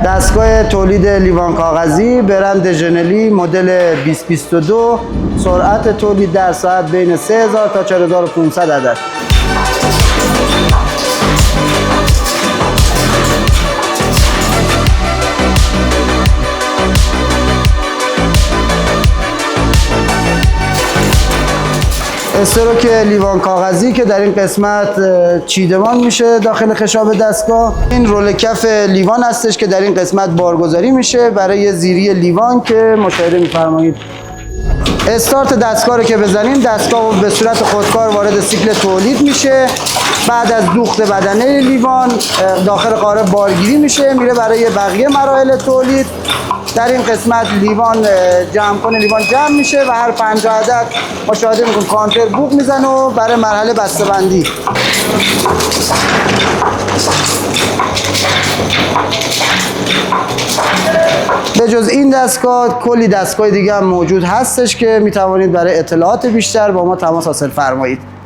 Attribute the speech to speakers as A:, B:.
A: دستگاه تولید لیوان کاغذی برند ژنلی مدل 2022، سرعت تولید در ساعت بین 3000 تا 4500 عدد. استروک لیوان کاغذی که در این قسمت چیدمان میشه داخل خشاب دستگاه. این رول کف لیوان هستش که در این قسمت بارگذاری میشه برای زیری لیوان که مشاهده میفرمایید. استارت دستگاه رو که بزنیم دستگاه به صورت خودکار وارد سیکل تولید میشه. بعد از دوخت بدنه لیوان داخل قالب بارگیری میشه، میره برای بقیه مراحل تولید. در این قسمت لیوان لیوان جمع میشه و هر 50 عدد مشاهده میکنیم کانتر بوق میزنه و برای مرحله بسته‌بندی. به جز این دستگاه کلی دستگاه دیگه هم موجود هستش که میتوانید برای اطلاعات بیشتر با ما تماس حاصل فرمایید.